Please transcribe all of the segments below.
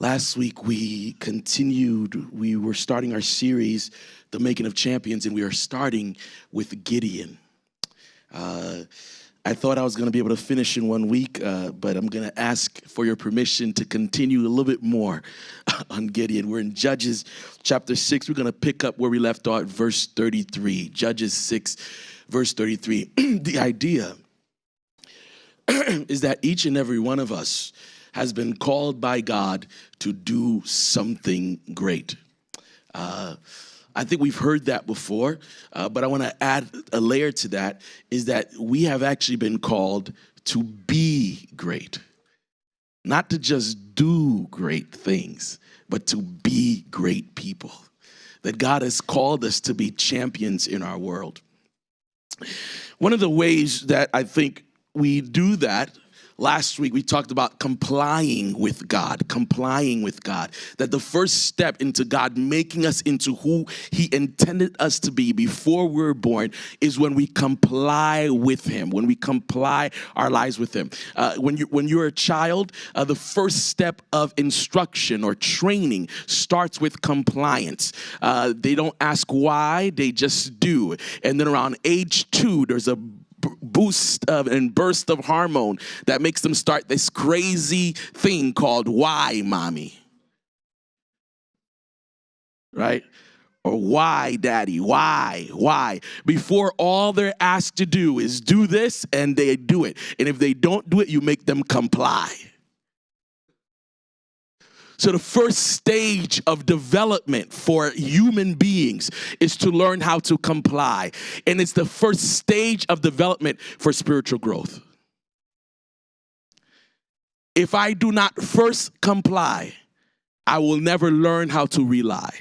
Last week we were starting our series, The Making of Champions, and we are starting with Gideon. I thought I was going to be able to finish in 1 week, but I'm going to ask for your permission to continue a little bit more on Gideon. We're in Judges chapter 6. We're going to pick up where we left off at verse 33. Judges 6, verse 33. The idea is that each and every one of us has been called by God to do something great. I think we've heard that before, but I want to add a layer to that, is that we have actually been called to be great. Not to just do great things, but to be great people. That God has called us to be champions in our world. One of the ways that I think we do that, last week we talked about complying with God, that the first step into God making us into who he intended us to be before we were born is when we comply with him, when we comply our lives with him. When you're a child, the first step of instruction or training starts with compliance. They don't ask why, they just do. And then around age 2, there's a boost and burst of hormone that makes them start this crazy thing called why, mommy? Right? Or why, daddy? Why? Before all they're asked to do is do this, and they do it. And if they don't do it, you make them comply. So the first stage of development for human beings is to learn how to comply. And it's the first stage of development for spiritual growth. If I do not first comply, I will never learn how to rely.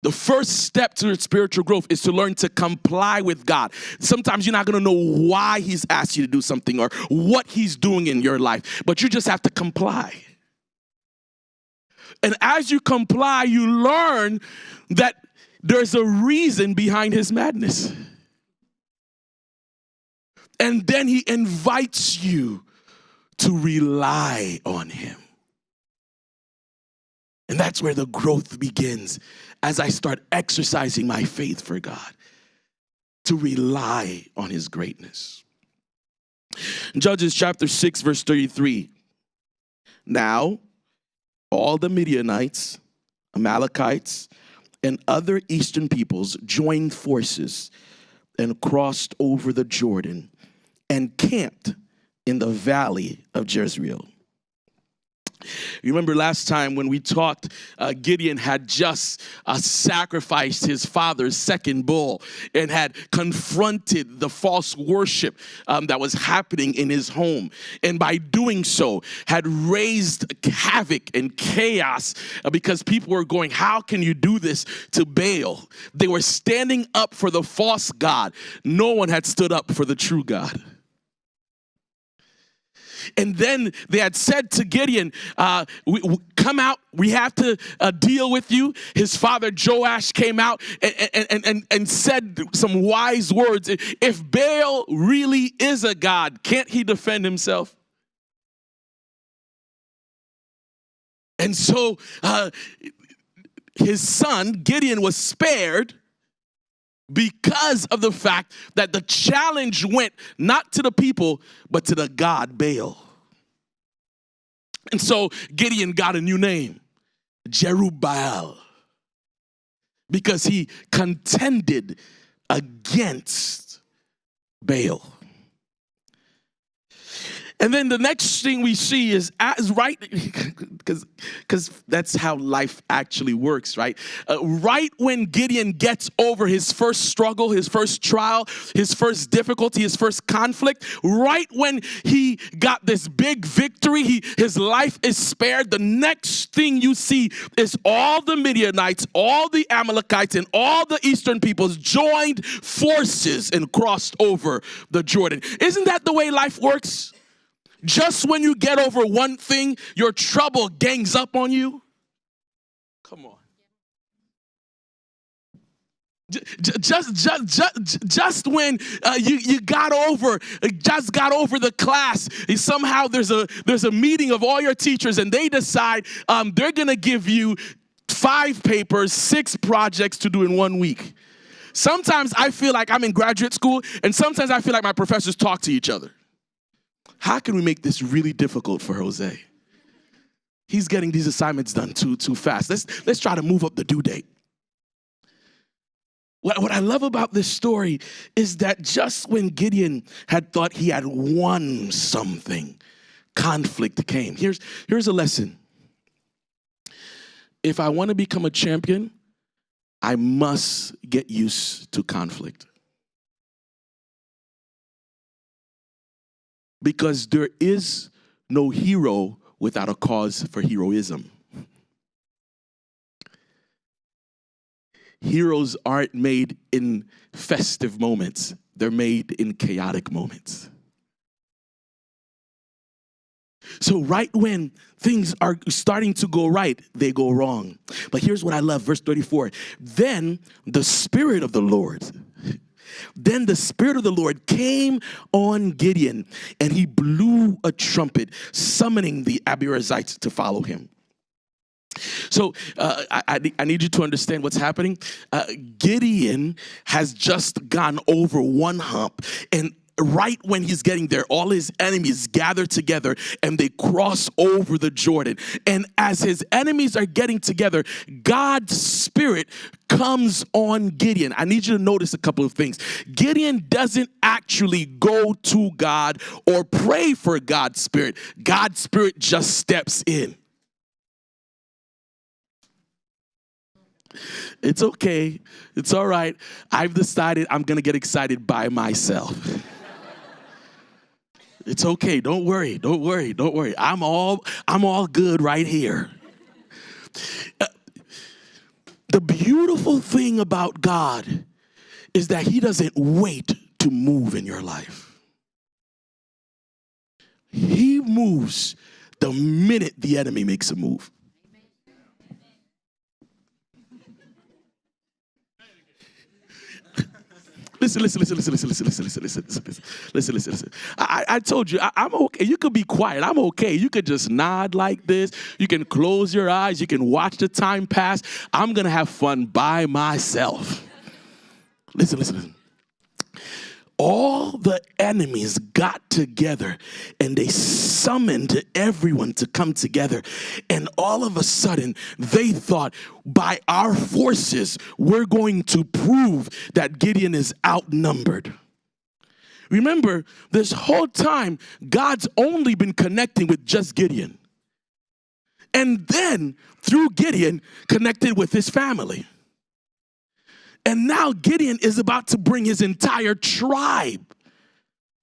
The first step to spiritual growth is to learn to comply with God. Sometimes you're not going to know why he's asked you to do something or what he's doing in your life, but you just have to comply. And as you comply, you learn that there's a reason behind his madness. And then he invites you to rely on him. And that's where the growth begins, as I start exercising my faith for God, to rely on his greatness. Judges chapter 6, verse 33. Now, all the Midianites, Amalekites, and other eastern peoples joined forces and crossed over the Jordan and camped in the valley of Jezreel. You remember last time when we talked, Gideon had just sacrificed his father's second bull and had confronted the false worship that was happening in his home. And by doing so, had raised havoc and chaos because people were going, how can you do this to Baal? They were standing up for the false god. No one had stood up for the true God. And then they had said to Gideon, come out, we have to deal with you. His father Joash came out and said some wise words. If Baal really is a god, can't he defend himself? And so his son Gideon was spared because of the fact that the challenge went not to the people, but to the god Baal. And so Gideon got a new name, Jerubbaal, because he contended against Baal. And then the next thing we see is right, because that's how life actually works, right? Right when Gideon gets over his first struggle, his first trial, his first difficulty, his first conflict, right when he got this big victory, his life is spared. The next thing you see is all the Midianites, all the Amalekites, and all the eastern peoples joined forces and crossed over the Jordan. Isn't that the way life works? Just when you get over one thing, your trouble gangs up on you. Come on. Just when you just got over the class, somehow there's a meeting of all your teachers, and they decide they're gonna give you 5 papers, 6 projects to do in 1 week. Sometimes I feel like I'm in graduate school, and sometimes I feel like my professors talk to each other. How can we make this really difficult for Jose? He's getting these assignments done too fast. Let's try to move up the due date. What I love about this story is that just when Gideon had thought he had won something, conflict came. Here's a lesson. If I want to become a champion, I must get used to conflict. Because there is no hero without a cause for heroism. Heroes aren't made in festive moments. They're made in chaotic moments. So right when things are starting to go right, they go wrong. But here's what I love, verse 34. Then the Spirit of the Lord came on Gideon, and he blew a trumpet, summoning the Abiezrites to follow him. So I need you to understand what's happening. Gideon has just gone over one hump, and right when he's getting there, all his enemies gather together and they cross over the Jordan. And as his enemies are getting together, God's Spirit comes on Gideon. I need you to notice a couple of things. Gideon doesn't actually go to God or pray for God's Spirit. God's Spirit just steps in. It's okay. It's all right. I've decided I'm going to get excited by myself. It's okay. Don't worry. I'm all good right here. The beautiful thing about God is that he doesn't wait to move in your life. He moves the minute the enemy makes a move. Listen. I told you, I'm okay. You could be quiet. I'm okay. You could just nod like this. You can close your eyes. You can watch the time pass. I'm going to have fun by myself. Listen. All the enemies got together and they summoned everyone to come together. And all of a sudden, they thought, by our forces, we're going to prove that Gideon is outnumbered. Remember, this whole time, God's only been connecting with just Gideon. And then, through Gideon, connected with his family. And now Gideon is about to bring his entire tribe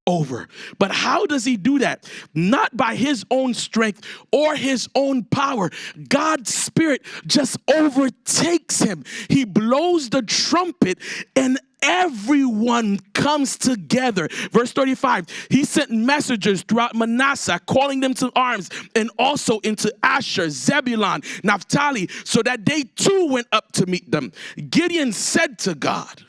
over. But how does he do that? Not by his own strength or his own power. God's Spirit just overtakes him. He blows the trumpet and everyone comes together. Verse 35, he sent messengers throughout Manasseh, calling them to arms, and also into Asher, Zebulun, Naphtali, so that they too went up to meet them. Gideon said to God,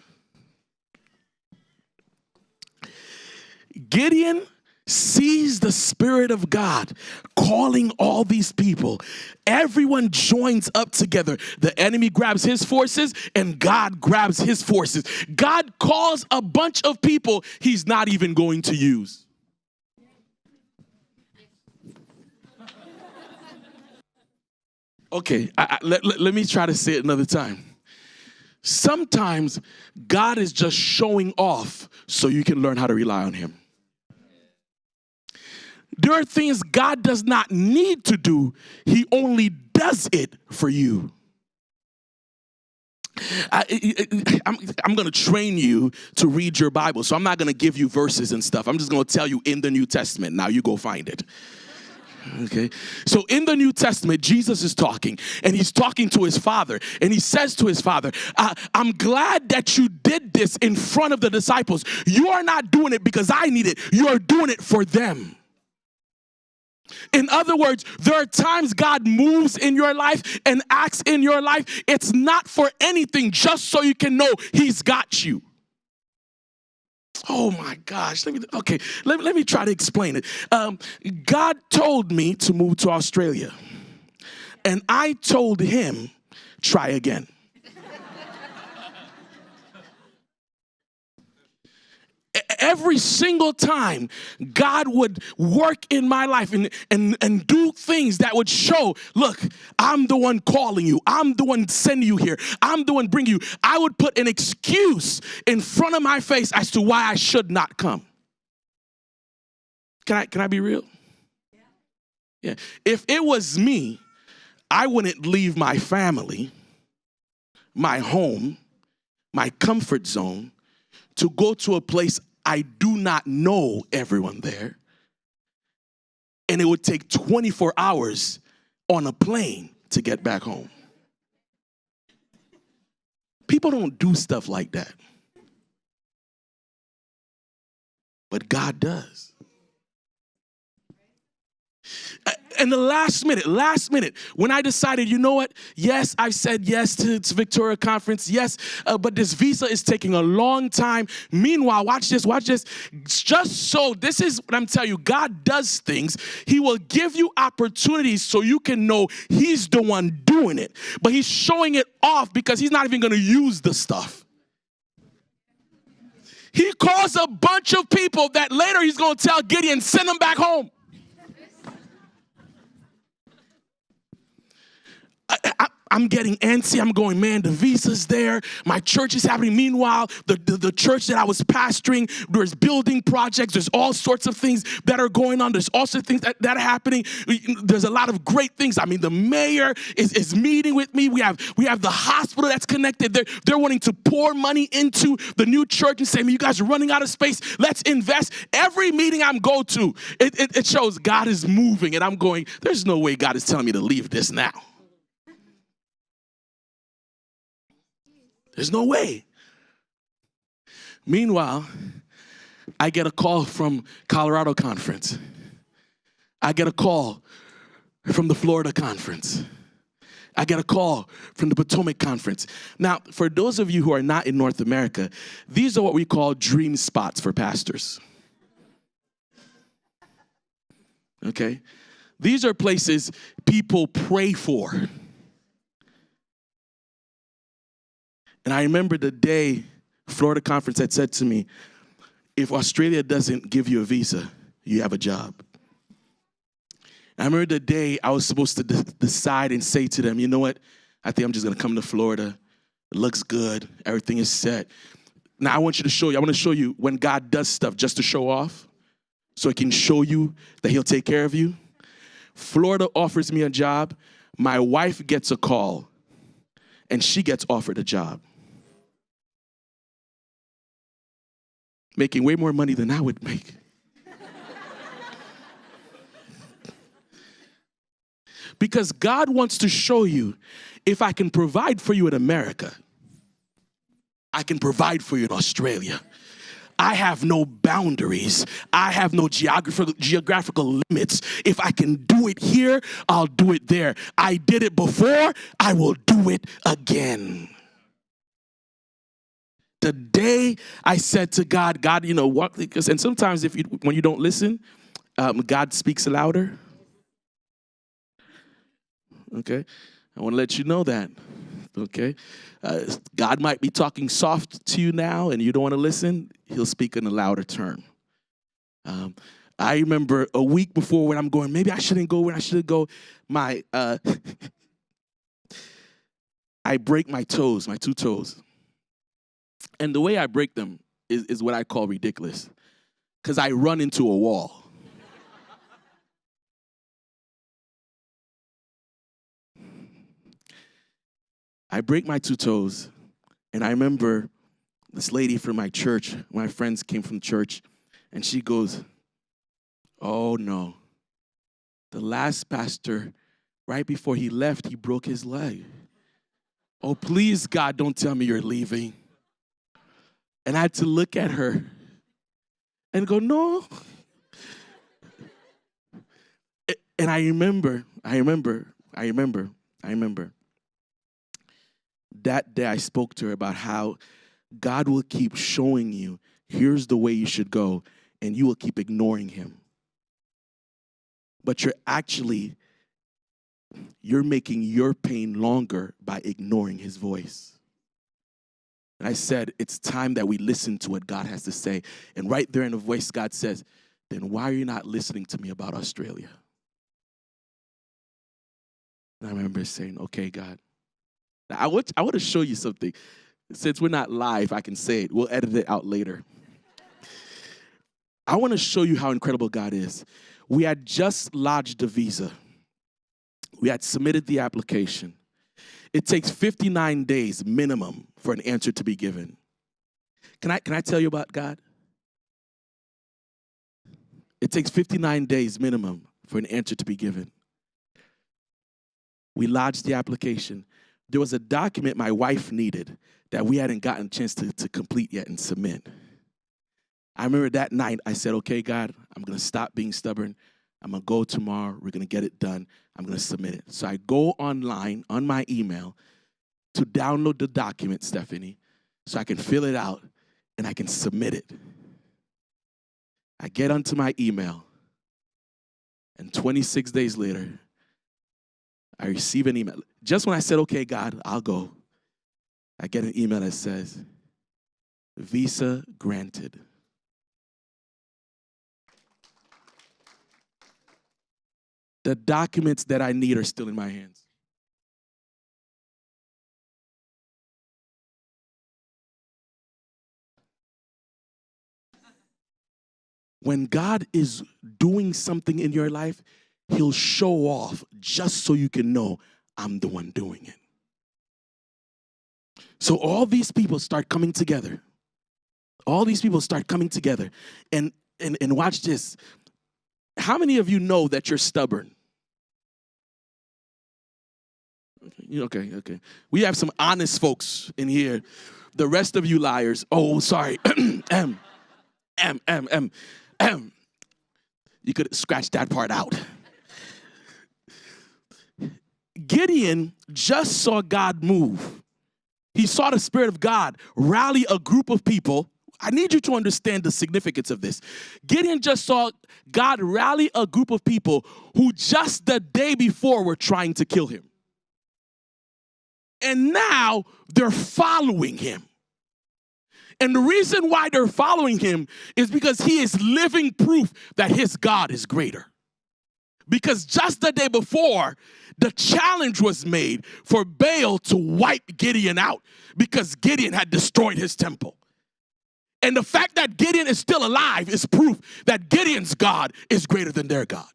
Gideon sees the Spirit of God calling all these people. Everyone joins up together. The enemy grabs his forces and God grabs his forces. God calls a bunch of people he's not even going to use. Okay, let me try to say it another time. Sometimes God is just showing off so you can learn how to rely on him. There are things God does not need to do. He only does it for you. I'm going to train you to read your Bible, so I'm not going to give you verses and stuff. I'm just going to tell you in the New Testament. Now you go find it. Okay, so in the New Testament, Jesus is talking, and he's talking to his Father, and he says to his Father, I'm glad that you did this in front of the disciples. You are not doing it because I need it. You are doing it for them. In other words, there are times God moves in your life and acts in your life. It's not for anything, just so you can know he's got you. Oh my gosh. Let me try to explain it. God told me to move to Australia. And I told him, try again. Every single time God would work in my life and do things that would show, look, I'm the one calling you. I'm the one sending you here. I'm the one bringing you. I would put an excuse in front of my face as to why I should not come. Can I be real? Yeah. If it was me, I wouldn't leave my family, my home, my comfort zone to go to a place I do not know everyone there. And it would take 24 hours on a plane to get back home. People don't do stuff like that. But God does. And the last minute, when I decided, you know what? Yes, I said yes to Victoria Conference. Yes, but this visa is taking a long time. Meanwhile, watch this. Just so, this is what I'm telling you. God does things. He will give you opportunities so you can know he's the one doing it. But he's showing it off because he's not even going to use the stuff. He calls a bunch of people that later he's going to tell Gideon, send them back home. I'm getting antsy. I'm going, man, the visa's there. My church is happening. Meanwhile, the church that I was pastoring, there's building projects. There's all sorts of things that are going on. There's also things that are happening. There's a lot of great things. I mean, the mayor is meeting with me. We have the hospital that's connected. They're wanting to pour money into the new church and say, man, you guys are running out of space. Let's invest. Every meeting I'm go to, it shows God is moving. And I'm going, there's no way God is telling me to leave this now. There's no way. Meanwhile, I get a call from Colorado Conference. I get a call from the Florida Conference. I get a call from the Potomac Conference. Now, for those of you who are not in North America, these are what we call dream spots for pastors. Okay? These are places people pray for. And I remember the day Florida Conference had said to me, if Australia doesn't give you a visa, you have a job. And I remember the day I was supposed to decide and say to them, you know what? I think I'm just going to come to Florida. It looks good. Everything is set. Now I want to show you when God does stuff just to show off, so he can show you that he'll take care of you. Florida offers me a job. My wife gets a call, and she gets offered a job. Making way more money than I would make. Because God wants to show you, if I can provide for you in America, I can provide for you in Australia. I have no boundaries. I have no geographical limits. If I can do it here, I'll do it there. I did it before, I will do it again. The day I said to God, you know what? Because, and sometimes when you don't listen, God speaks louder. Okay, I want to let you know that. Okay, God might be talking soft to you now, and you don't want to listen. He'll speak in a louder term. I remember a week before when I'm going, maybe I shouldn't go. When I should go, I break my toes, my two toes. And the way I break them is what I call ridiculous, because I run into a wall. I break my two toes, and I remember this lady from my church, my friends came from church, and she goes, oh no, the last pastor, right before he left, he broke his leg. Oh, please, God, don't tell me you're leaving. And I had to look at her and go, no. And I remember that day I spoke to her about how God will keep showing you, here's the way you should go, and you will keep ignoring him. But you're making your pain longer by ignoring his voice. And I said, it's time that we listen to what God has to say. And right there in the voice, God says, then why are you not listening to me about Australia? And I remember saying, okay, God. Now, I want to show you something. Since we're not live, I can say it. We'll edit it out later. I want to show you how incredible God is. We had just lodged a visa. We had submitted the application. It takes 59 days minimum for an answer to be given. Can I tell you about God? It takes 59 days minimum for an answer to be given. We lodged the application. There was a document my wife needed that we hadn't gotten a chance to complete yet and submit. I remember that night I said, okay, God, I'm going to stop being stubborn. I'm going to go tomorrow. We're going to get it done. I'm going to submit it. So I go online on my email to download the document, Stephanie, so I can fill it out and I can submit it. I get onto my email, and 26 days later, I receive an email. Just when I said, okay, God, I'll go, I get an email that says, visa granted. The documents that I need are still in my hands. When God is doing something in your life, he'll show off just so you can know I'm the one doing it. So all these people start coming together. All these people start coming together. And watch this. How many of you know that you're stubborn? Okay. We have some honest folks in here. The rest of you liars. Oh, sorry. You could scratch that part out. Gideon just saw God move. He saw the Spirit of God rally a group of people. I need you to understand the significance of this. Gideon just saw God rally a group of people who just the day before were trying to kill him. And now they're following him. And the reason why they're following him is because he is living proof that his God is greater. Because just the day before, the challenge was made for Baal to wipe Gideon out because Gideon had destroyed his temple. And the fact that Gideon is still alive is proof that Gideon's God is greater than their God.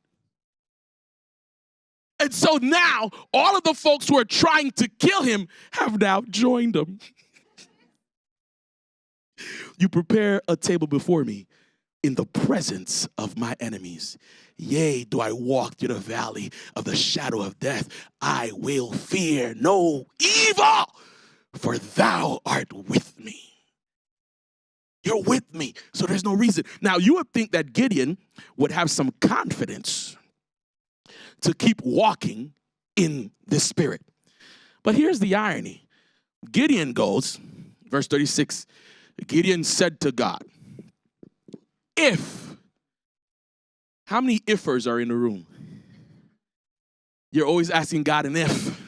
And so now, all of the folks who are trying to kill him have now joined him. You prepare a table before me in the presence of my enemies. Yea, do I walk through the valley of the shadow of death, I will fear no evil, for thou art with me. You're with me, so there's no reason. Now, you would think that Gideon would have some confidence to keep walking in this spirit. But here's the irony. Gideon goes, verse 36, Gideon said to God, how many ifers are in the room? You're always asking God an if.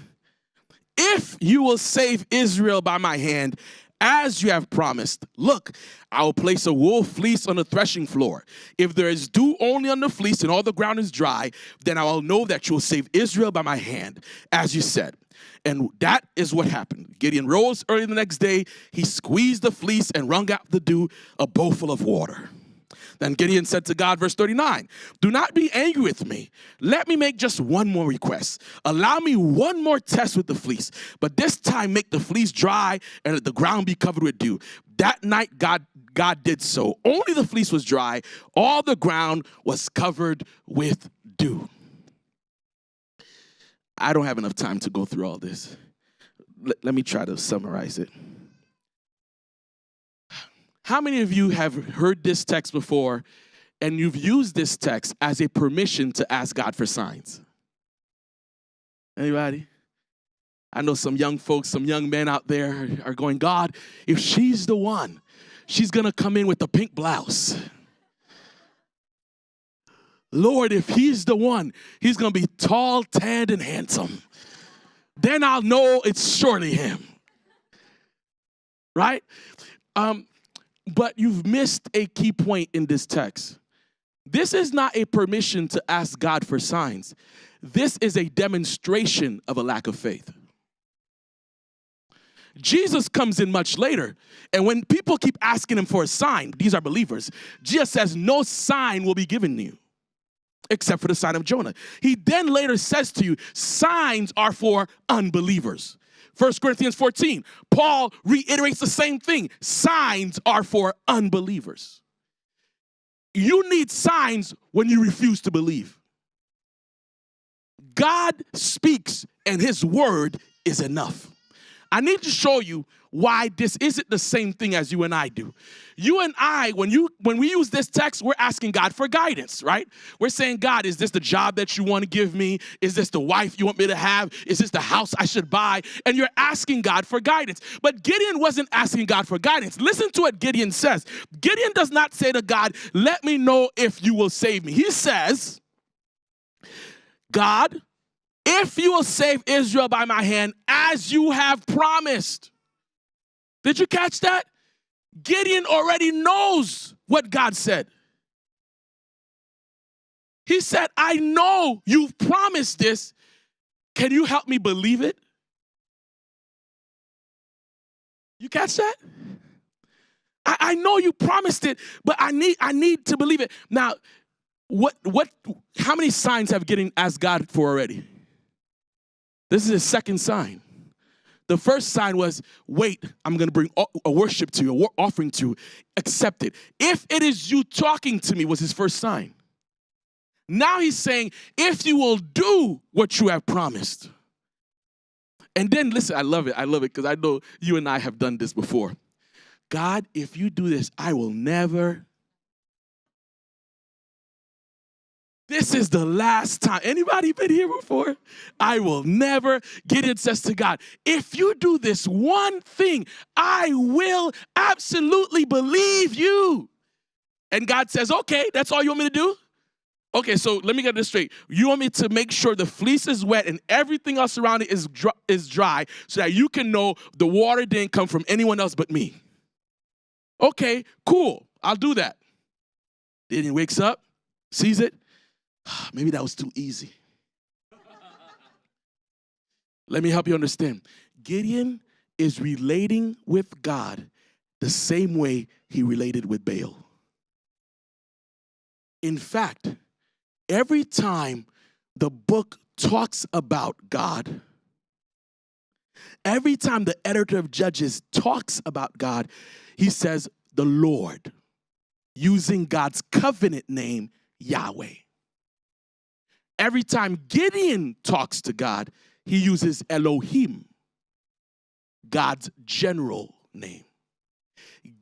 If you will save Israel by my hand, as you have promised, look, I will place a wool fleece on the threshing floor. If there is dew only on the fleece and all the ground is dry, then I will know that you will save Israel by my hand, as you said. And that is what happened. Gideon rose early the next day. He squeezed the fleece and wrung out the dew, a bowlful of water. Then Gideon said to God, verse 39, do not be angry with me. Let me make just one more request. Allow me one more test with the fleece, but this time make the fleece dry and let the ground be covered with dew. That night God did so. Only the fleece was dry. All the ground was covered with dew. I don't have enough time to go through all this. Let me try to summarize it. How many of you have heard this text before and you've used this text as a permission to ask God for signs. Anybody? I know some young folks, some young men out there are going, God, if she's the one, she's going to come in with the pink blouse. Lord, if he's the one, he's going to be tall, tanned, and handsome. Then I'll know it's surely him. Right? But you've missed a key point in this text. This is not a permission to ask God for signs. This is a demonstration of a lack of faith. Jesus comes in much later, and when people keep asking him for a sign, these are believers, Jesus says, no sign will be given you except for the sign of Jonah. He then later says to you, signs are for unbelievers. 1 Corinthians 14, Paul reiterates the same thing. Signs are for unbelievers. You need signs when you refuse to believe. God speaks and his word is enough. I need to show you why this isn't the same thing as you and I do. You and I, when we use this text, we're asking God for guidance, right? We're saying, God, is this the job that you want to give me? Is this the wife you want me to have? Is this the house I should buy? And you're asking God for guidance. But Gideon wasn't asking God for guidance. Listen to what Gideon says. Gideon does not say to God, let me know if you will save me. He says, God, if you will save Israel by my hand, as you have promised. Did you catch that? Gideon already knows what God said. He said, I know you've promised this. Can you help me believe it? You catch that? I know you promised it, but I need to believe it. Now, how many signs have Gideon asked God for already? This is his second sign. The first sign was, wait, I'm going to bring a worship to you, a offering to you. Accept it. If it is you talking to me was his first sign. Now he's saying, if you will do what you have promised. And then, listen, I love it because I know you and I have done this before. God, if you do this, I will never. This is the last time. Anybody been here before? I will never. Gideon says to God, if you do this one thing, I will absolutely believe you. And God says, okay, that's all you want me to do? Okay, so let me get this straight. You want me to make sure the fleece is wet and everything else around it is dry so that you can know the water didn't come from anyone else but me. Okay, cool. I'll do that. Gideon wakes up, sees it. Maybe that was too easy. Let me help you understand. Gideon is relating with God the same way he related with Baal. In fact, every time the book talks about God, every time the editor of Judges talks about God, he says the Lord, using God's covenant name, Yahweh. Every time Gideon talks to God, he uses Elohim, God's general name.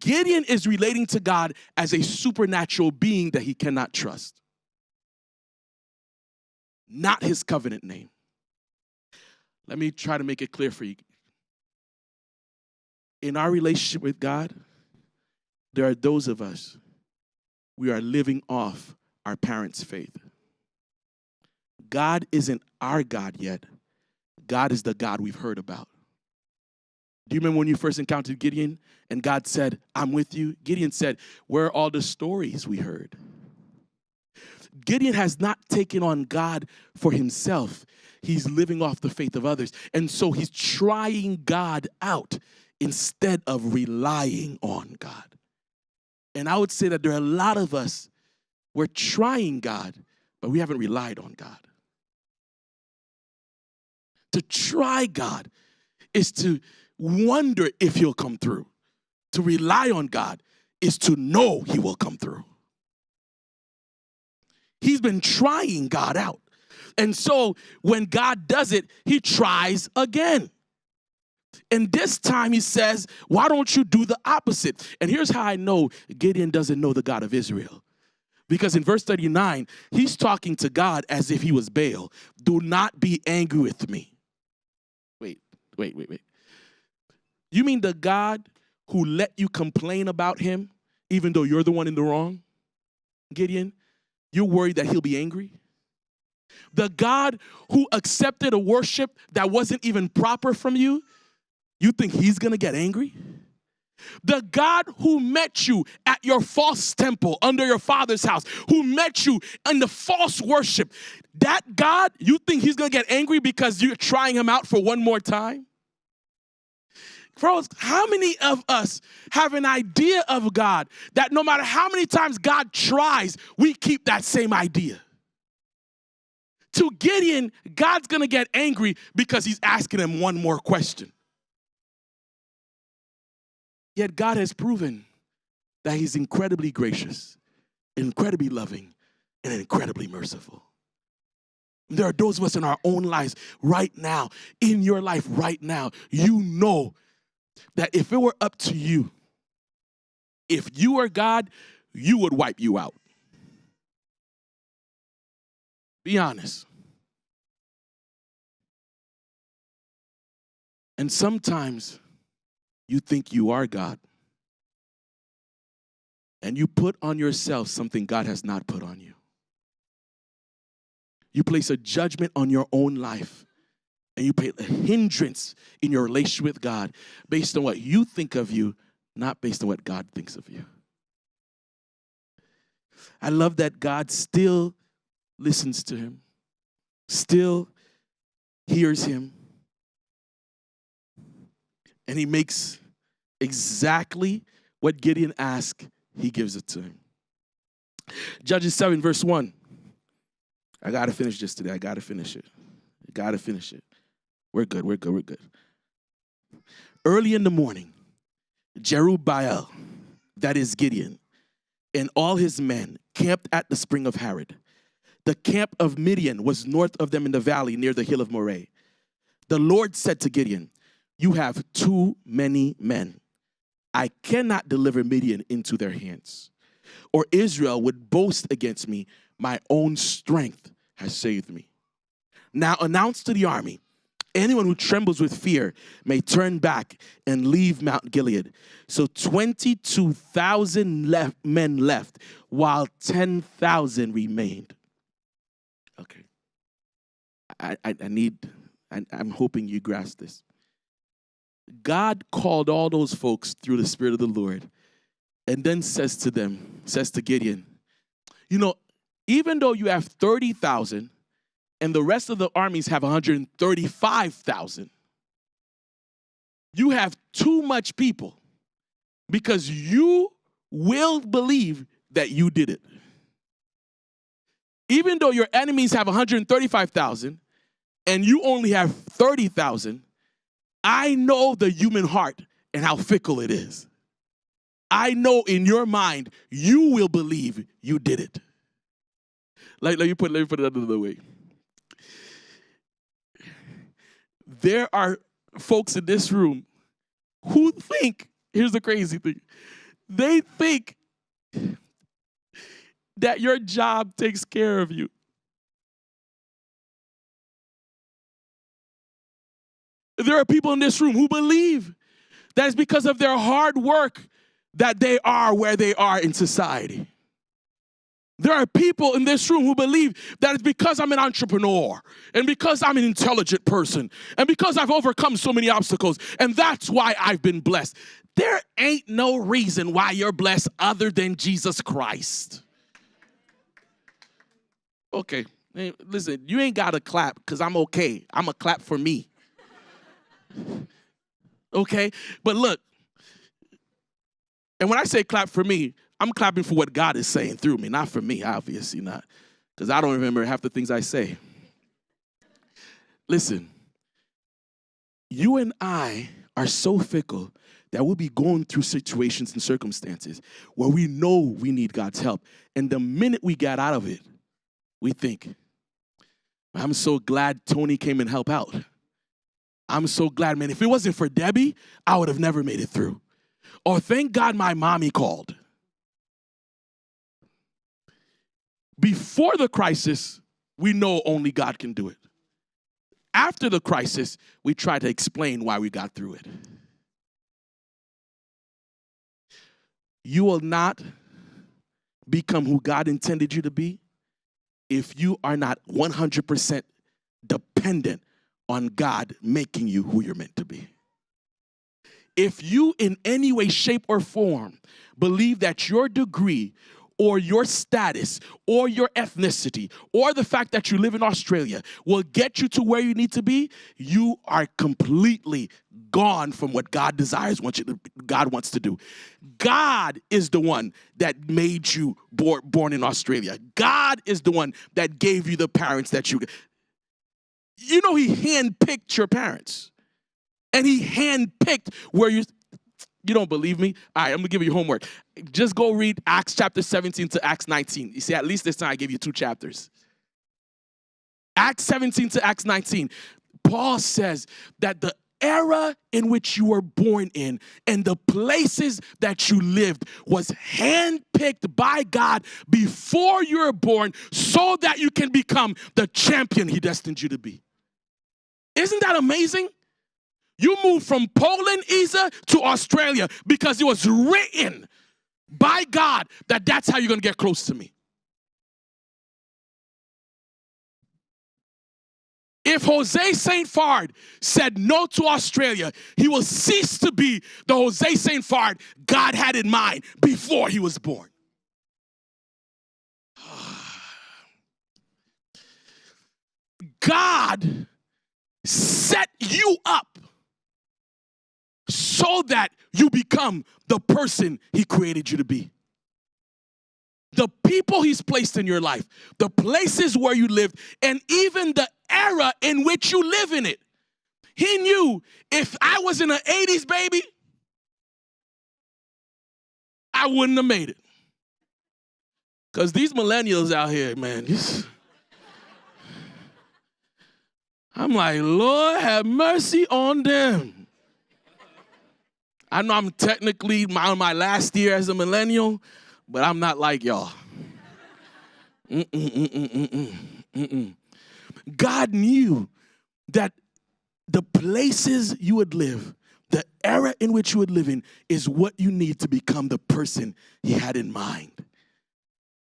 Gideon is relating to God as a supernatural being that he cannot trust, not his covenant name. Let me try to make it clear for you. In our relationship with God, there are those of us, we are living off our parents' faith. God isn't our God yet. God is the God we've heard about. Do you remember when you first encountered Gideon and God said, I'm with you? Gideon said, where are all the stories we heard? Gideon has not taken on God for himself. He's living off the faith of others. And so he's trying God out instead of relying on God. And I would say that there are a lot of us, we're trying God, but we haven't relied on God. To try God is to wonder if he'll come through. To rely on God is to know he will come through. He's been trying God out. And so when God does it, he tries again. And this time he says, why don't you do the opposite? And here's how I know Gideon doesn't know the God of Israel. Because in verse 39, he's talking to God as if he was Baal. Do not be angry with me. Wait. You mean the God who let you complain about him, even though you're the one in the wrong, Gideon? You're worried that he'll be angry? The God who accepted a worship that wasn't even proper from you, you think he's going to get angry? The God who met you at your false temple under your father's house, who met you in the false worship, that God, you think he's going to get angry because you're trying him out for one more time? Bros, how many of us have an idea of God that no matter how many times God tries, we keep that same idea? To Gideon, God's going to get angry because he's asking him one more question. Yet God has proven that he's incredibly gracious, incredibly loving, and incredibly merciful. There are those of us in our own lives right now, in your life right now, you know that if it were up to you, if you were God, you would wipe you out. Be honest. And sometimes you think you are God. And you put on yourself something God has not put on you. You place a judgment on your own life. And you put a hindrance in your relationship with God based on what you think of you, not based on what God thinks of you. I love that God still listens to him, still hears him, and he makes exactly what Gideon asked, he gives it to him. Judges 7, verse 1. I got to finish this today. I got to finish it. We're good. Early in the morning, Jerubbaal, that is Gideon, and all his men camped at the spring of Harod. The camp of Midian was north of them in the valley near the hill of Moreh. The Lord said to Gideon, you have too many men. I cannot deliver Midian into their hands, or Israel would boast against me. My own strength has saved me. Now announce to the army, anyone who trembles with fear may turn back and leave Mount Gilead. So 22,000 men left, while 10,000 remained. Okay. I'm hoping you grasp this. God called all those folks through the Spirit of the Lord, and then says to Gideon, you know, even though you have 30,000 and the rest of the armies have 135,000, you have too much people because you will believe that you did it. Even though your enemies have 135,000 and you only have 30,000, I know the human heart and how fickle it is. I know in your mind, you will believe you did it. Let me put it another way. There are folks in this room who think, here's the crazy thing, they think that your job takes care of you. There are people in this room who believe that it's because of their hard work that they are where they are in society. There are people in this room who believe that it's because I'm an entrepreneur and because I'm an intelligent person and because I've overcome so many obstacles, and that's why I've been blessed. There ain't no reason why you're blessed other than Jesus Christ. Okay, hey, listen, you ain't got to clap because I'm okay. I'm a clap for me. Okay, but look, and when I say clap for me, I'm clapping for what God is saying through me, not for me, obviously not, because I don't remember half the things I say. Listen, you and I are so fickle that we'll be going through situations and circumstances where we know we need God's help, and the minute we get out of it, we think, I'm so glad Tony came and helped out. I'm so glad, man. If it wasn't for Debbie, I would have never made it through. Or thank God my mommy called. Before the crisis, we know only God can do it. After the crisis, we try to explain why we got through it. You will not become who God intended you to be if you are not 100% dependent on God making you who you're meant to be. If you in any way, shape, or form believe that your degree or your status or your ethnicity or the fact that you live in Australia will get you to where you need to be, you are completely gone from what God desires, God wants to do. God is the one that made you born in Australia. God is the one that gave you the parents that you know, he handpicked your parents. And he handpicked where you don't believe me? All right, I'm going to give you homework. Just go read Acts chapter 17 to Acts 19. You see, at least this time I gave you 2 chapters. Acts 17 to Acts 19. Paul says that the era in which you were born in and the places that you lived was handpicked by God before you were born so that you can become the champion he destined you to be. Isn't that amazing? You moved from Poland, Isa, to Australia because it was written by God that that's how you're going to get close to me. If Jose Saint Phard said no to Australia, he will cease to be the Jose Saint Phard God had in mind before he was born. God set you up so that you become the person he created you to be. The people he's placed in your life, the places where you lived, and even the era in which you live in it. He knew if I was in an 80s baby, I wouldn't have made it. Because these millennials out here, man, I'm like, Lord, have mercy on them. I know I'm technically on my last year as a millennial, but I'm not like y'all. God knew that the places you would live, the era in which you would live in, is what you need to become the person he had in mind.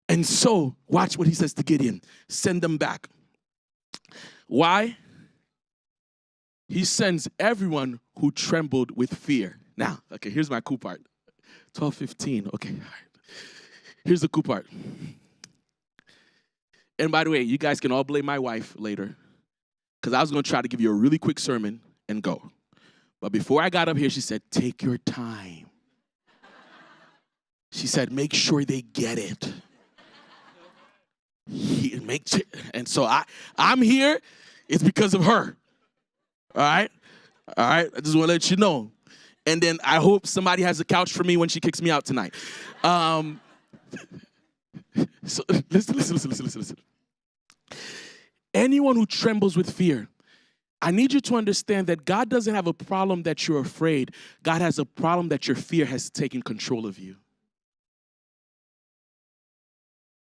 And so, watch what he says to Gideon. Send them back. Why? He sends everyone who trembled with fear. Now, okay, here's my cool part. 12:15, okay, all right. Here's the cool part. And by the way, you guys can all blame my wife later, because I was going to try to give you a really quick sermon and go. But before I got up here, she said, take your time. She said, make sure they get it. And so I'm here, it's because of her. All right? All right, I just want to let you know. And then I hope somebody has a couch for me when she kicks me out tonight. So listen. Anyone who trembles with fear, I need you to understand that God doesn't have a problem that you're afraid. God has a problem that your fear has taken control of you.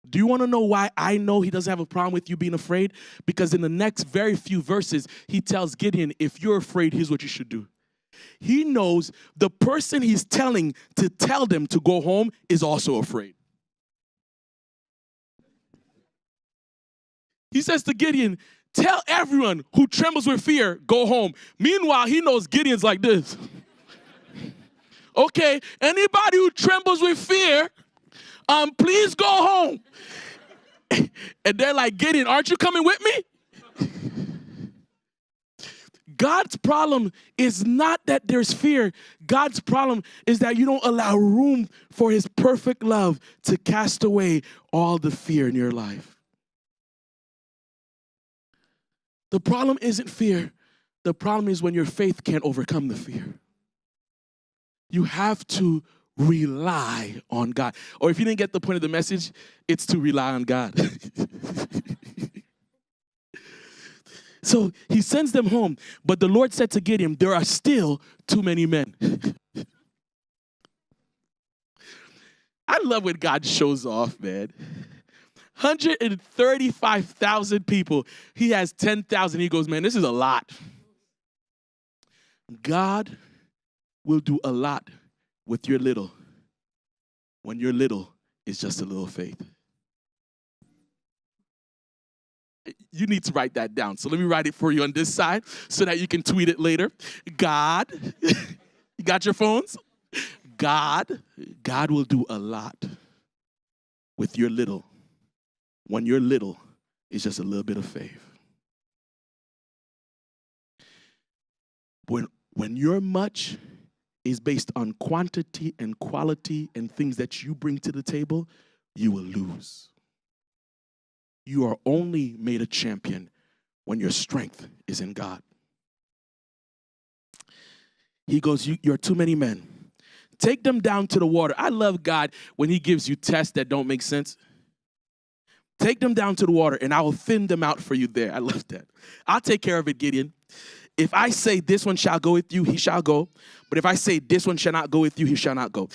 Do you want to know why I know he doesn't have a problem with you being afraid? Because in the next very few verses, he tells Gideon, if you're afraid, here's what you should do. He knows the person he's telling to tell them to go home is also afraid. He says to Gideon, tell everyone who trembles with fear, go home. Meanwhile, he knows Gideon's like this. Okay, anybody who trembles with fear, please go home. And they're like, Gideon, aren't you coming with me? God's problem is not that there's fear. God's problem is that you don't allow room for his perfect love to cast away all the fear in your life. The problem isn't fear. The problem is when your faith can't overcome the fear. You have to rely on God. Or if you didn't get the point of the message, it's to rely on God. So he sends them home. But the Lord said to Gideon, there are still too many men. I love when God shows off, man. 135,000 people. He has 10,000. He goes, man, this is a lot. God will do a lot with your little when your little is just a little faith. You need to write that down. So let me write it for you on this side so that you can tweet it later. God, you got your phones? God will do a lot with your little when your little is just a little bit of faith. When your much is based on quantity and quality and things that you bring to the table, you will lose. You are only made a champion when your strength is in God. He goes, you're too many men. Take them down to the water. I love God when he gives you tests that don't make sense. Take them down to the water, and I will thin them out for you there. I love that. I'll take care of it, Gideon. If I say this one shall go with you, he shall go. But if I say this one shall not go with you, he shall not go.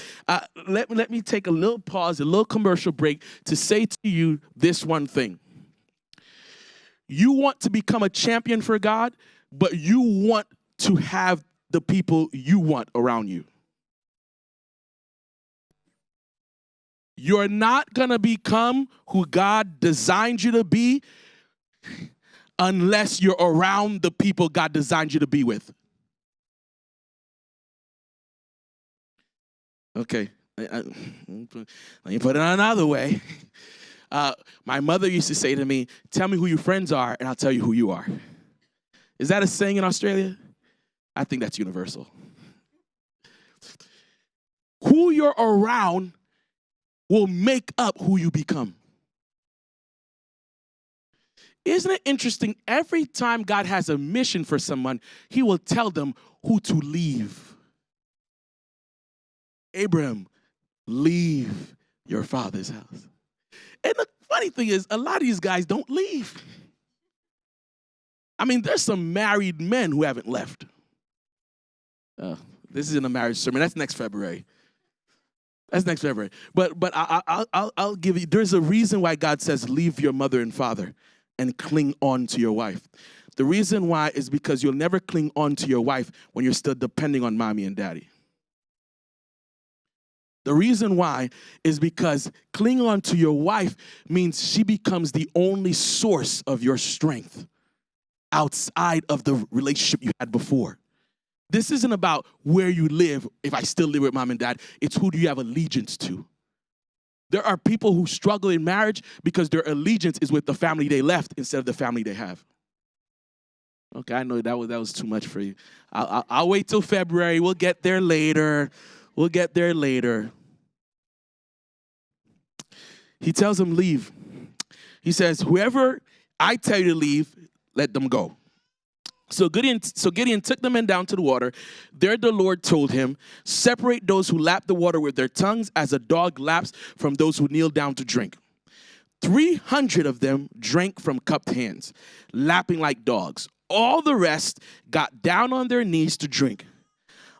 Let me take a little pause, a little commercial break to say to you this one thing. You want to become a champion for God, but you want to have the people you want around you. You're not going to become who God designed you to be unless you're around the people God designed you to be with. Okay, let me put it another way. My mother used to say to me, tell me who your friends are, and I'll tell you who you are. Is that a saying in Australia? I think that's universal. Who you're around will make up who you become. Isn't it interesting? Every time God has a mission for someone, he will tell them who to leave. Abraham, leave your father's house. And the funny thing is, a lot of these guys don't leave. I mean, there's some married men who haven't left. This isn't a marriage sermon. That's next February. But I'll give you, there's a reason why God says leave your mother and father and cling on to your wife. The reason why is because you'll never cling on to your wife when you're still depending on mommy and daddy. The reason why is because clinging on to your wife means she becomes the only source of your strength outside of the relationship you had before. This isn't about where you live, if I still live with mom and dad. It's who do you have allegiance to. There are people who struggle in marriage because their allegiance is with the family they left instead of the family they have. Okay, I know that was too much for you. I'll wait till February. We'll get there later. He tells him, leave. He says, whoever I tell you to leave, let them go. So Gideon took the men down to the water. There the Lord told him, separate those who lap the water with their tongues as a dog laps from those who kneel down to drink. 300 of them drank from cupped hands, lapping like dogs. All the rest got down on their knees to drink.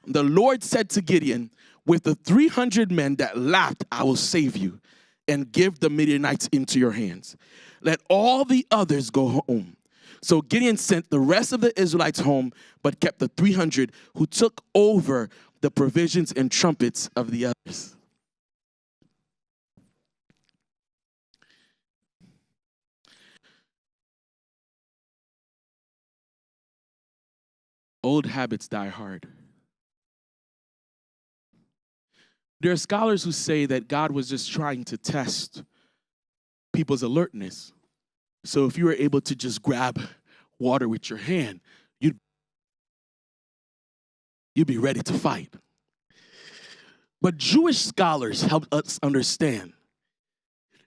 The Lord said to Gideon, with the 300 men that lapped, I will save you and give the Midianites into your hands. Let all the others go home. So Gideon sent the rest of the Israelites home, but kept the 300 who took over the provisions and trumpets of the others. Old habits die hard. There are scholars who say that God was just trying to test people's alertness. So if you were able to just grab water with your hand, you'd be ready to fight. But Jewish scholars helped us understand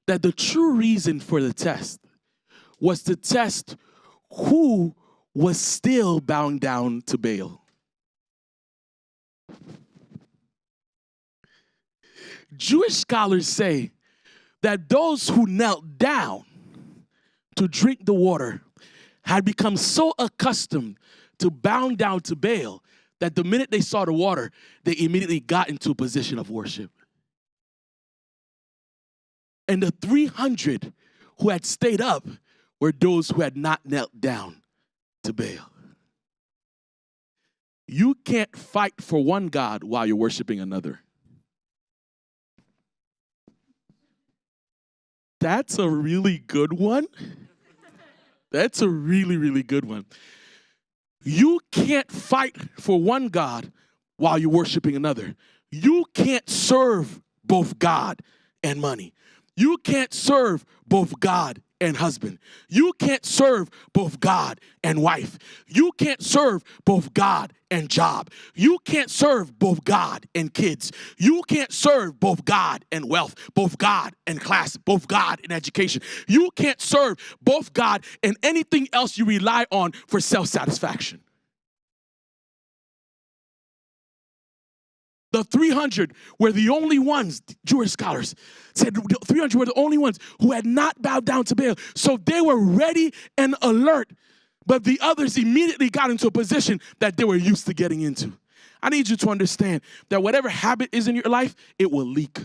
that the true reason for the test was to test who was still bowing down to Baal. Jewish scholars say that those who knelt down to drink the water had become so accustomed to bowing down to Baal that the minute they saw the water, they immediately got into a position of worship. And the 300 who had stayed up were those who had not knelt down to Baal. You can't fight for one God while you're worshiping another. That's a really good one. That's a really, really good one. You can't fight for one God while you're worshiping another. You can't serve both God and money. You can't serve both God and husband. You can't serve both God and wife. You can't serve both God and job. You can't serve both God and kids. You can't serve both God and wealth, both God and class, both God and education. You can't serve both God and anything else you rely on for self-satisfaction. The 300 were the only ones, Jewish scholars said the 300 were the only ones who had not bowed down to Baal. So they were ready and alert, but the others immediately got into a position that they were used to getting into. I need you to understand that whatever habit is in your life, it will leak.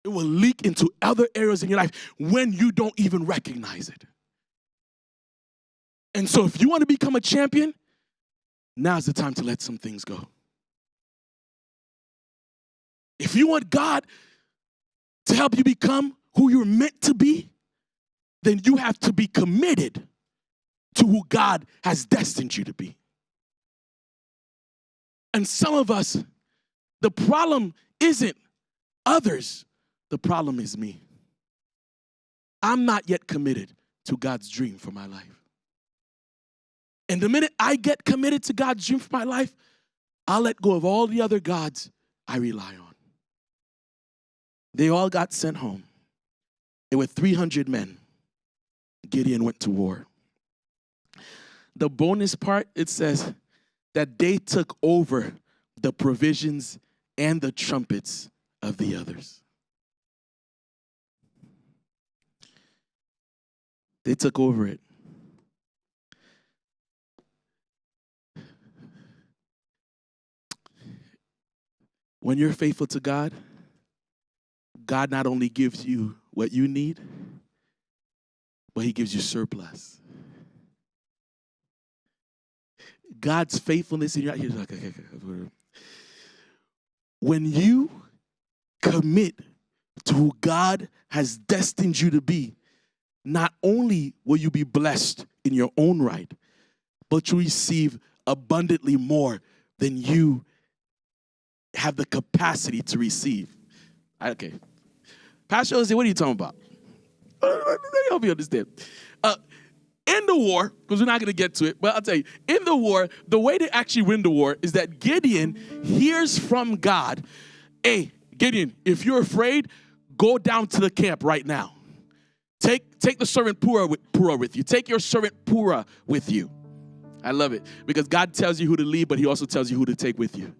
It will leak into other areas in your life when you don't even recognize it. And so if you want to become a champion, now's the time to let some things go. If you want God to help you become who you're meant to be, then you have to be committed to who God has destined you to be. And some of us, the problem isn't others, the problem is me. I'm not yet committed to God's dream for my life. And the minute I get committed to God's dream for my life, I'll let go of all the other gods I rely on. They all got sent home. There were 300 men. Gideon went to war. The bonus part, it says that they took over the provisions and the trumpets of the others. They took over it. When you're faithful to God, God not only gives you what you need, but he gives you surplus. God's faithfulness in your life. When you commit to who God has destined you to be, not only will you be blessed in your own right, but you receive abundantly more than you have the capacity to receive. Okay. Pastor Jose, what are you talking about? Let me help you understand. In the war, because we're not going to get to it, but I'll tell you, in the war, the way they actually win the war is that Gideon hears from God, hey, Gideon, if you're afraid, go down to the camp right now. Take the servant Purah with you. Take your servant Purah with you. I love it, because God tells you who to leave, but he also tells you who to take with you.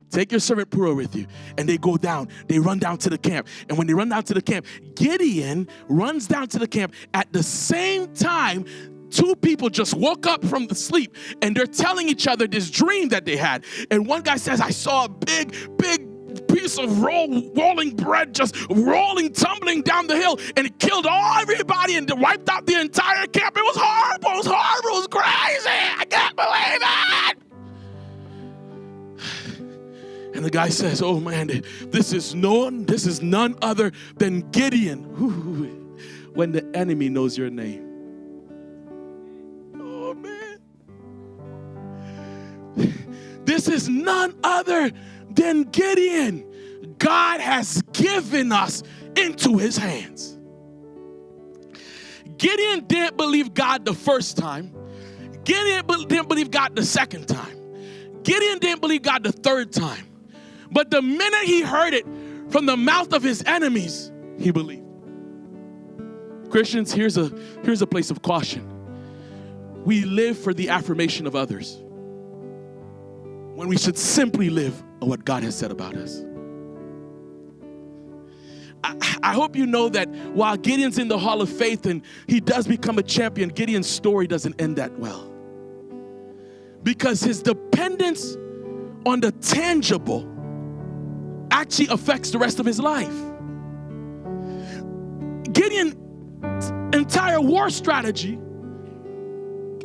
Take your servant Purah with you. And they go down. They run down to the camp. And when they run down to the camp, Gideon runs down to the camp. At the same time, two people just woke up from the sleep. And they're telling each other this dream that they had. And one guy says, I saw a big piece of rolling bread just rolling, tumbling down the hill. And it killed everybody and wiped out the entire camp. It was horrible. It was horrible. It was crazy. I can't believe it. And the guy says, oh man, this is none other than Gideon. When the enemy knows your name. Oh man. This is none other than Gideon. God has given us into his hands. Gideon didn't believe God the first time. Gideon didn't believe God the second time. Gideon didn't believe God the third time. But the minute he heard it from the mouth of his enemies, he believed. Christians, here's a place of caution. We live for the affirmation of others when we should simply live on what God has said about us. I hope you know that while Gideon's in the Hall of Faith and he does become a champion, Gideon's story doesn't end that well. Because his dependence on the tangible actually affects the rest of his life. entire war strategy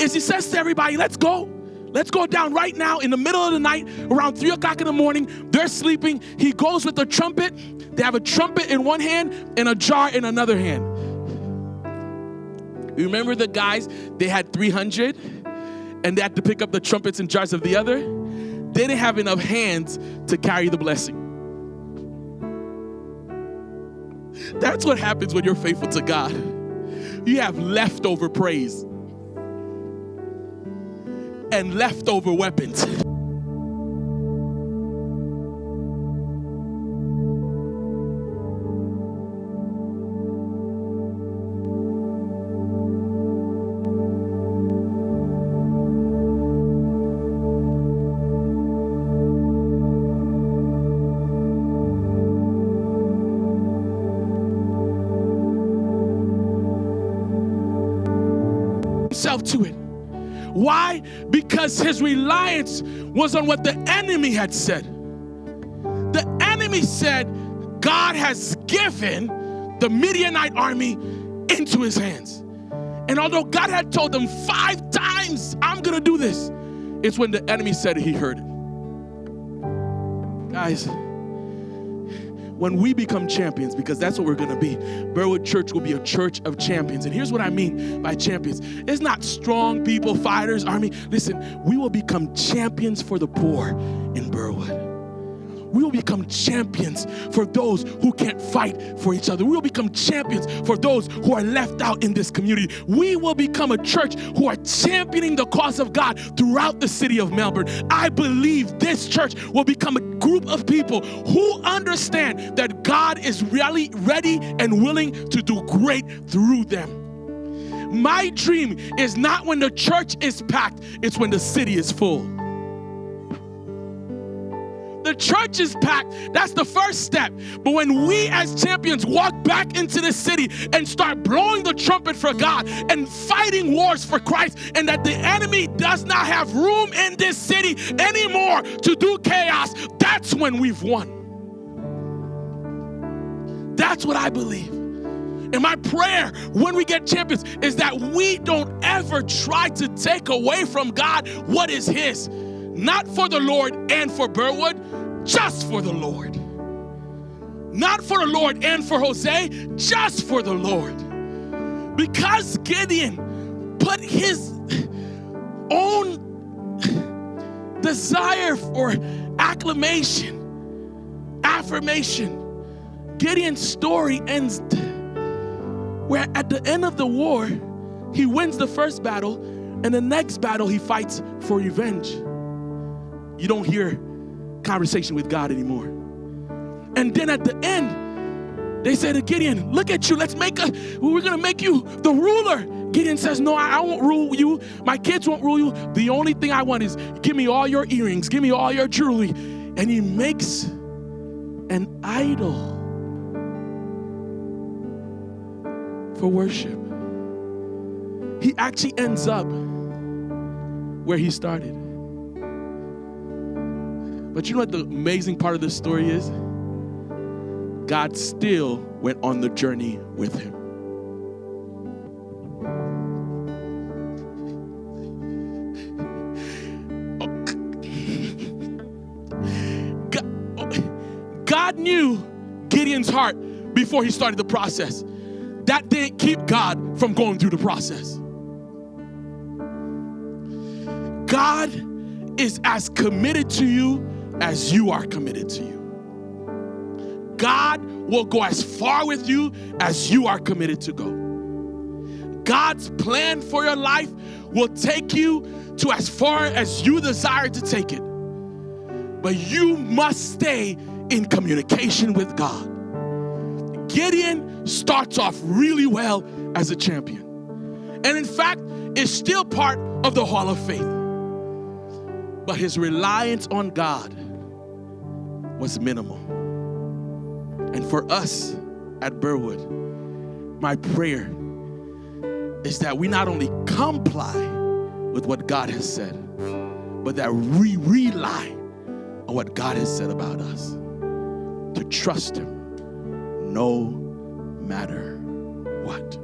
is he says to everybody, let's go. Let's go down right now in the middle of the night, around 3 o'clock in the morning. They're sleeping. He goes with the trumpet. They have a trumpet in one hand and a jar in another hand. You remember the guys, they had 300 and they had to pick up the trumpets and jars of the other? They didn't have enough hands to carry the blessing. That's what happens when you're faithful to God. You have leftover praise and leftover weapons. Himself to it. Why? Because his reliance was on what the enemy had said. The enemy said, God has given the Midianite army into his hands. And although God had told them 5 times, I'm going to do this, it's when the enemy said it, he heard it. Guys, when we become champions, because that's what we're going to be, Burwood Church will be a church of champions. And here's what I mean by champions. It's not strong people, fighters, army. Listen, we will become champions for the poor in Burwood. We will become champions for those who can't fight for each other. We will become champions for those who are left out in this community. We will become a church who are championing the cause of God throughout the city of Melbourne. I believe this church will become a group of people who understand that God is really ready and willing to do great through them. My dream is not when the church is packed, it's when the city is full. The church is packed. That's the first step. But when we as champions walk back into the city and start blowing the trumpet for God and fighting wars for Christ, and that the enemy does not have room in this city anymore to do chaos, that's when we've won. That's what I believe. And my prayer when we get champions is that we don't ever try to take away from God what is his. Not for the Lord and for Burwood, just for the Lord. Not for the Lord and for Jose, just for the Lord. Because Gideon put his own desire for affirmation. Gideon's story ends where at the end of the war, he wins the first battle, and the next battle he fights for revenge. You don't hear conversation with God anymore. And then at the end, they say to Gideon, look at you, we're going to make you the ruler. Gideon says, no, I won't rule you. My kids won't rule you. The only thing I want is give me all your earrings, give me all your jewelry. And he makes an idol for worship. He actually ends up where he started. But you know what the amazing part of this story is? God still went on the journey with him. God knew Gideon's heart before he started the process. That didn't keep God from going through the process. God is as committed to you as you are committed to you. God will go as far with you as you are committed to go. God's plan for your life will take you to as far as you desire to take it. But you must stay in communication with God. Gideon starts off really well as a champion. And in fact, is still part of the Hall of Faith. But his reliance on God was minimal. And for us at Burwood, my prayer is that we not only comply with what God has said, but that we rely on what God has said about us. To trust him no matter what.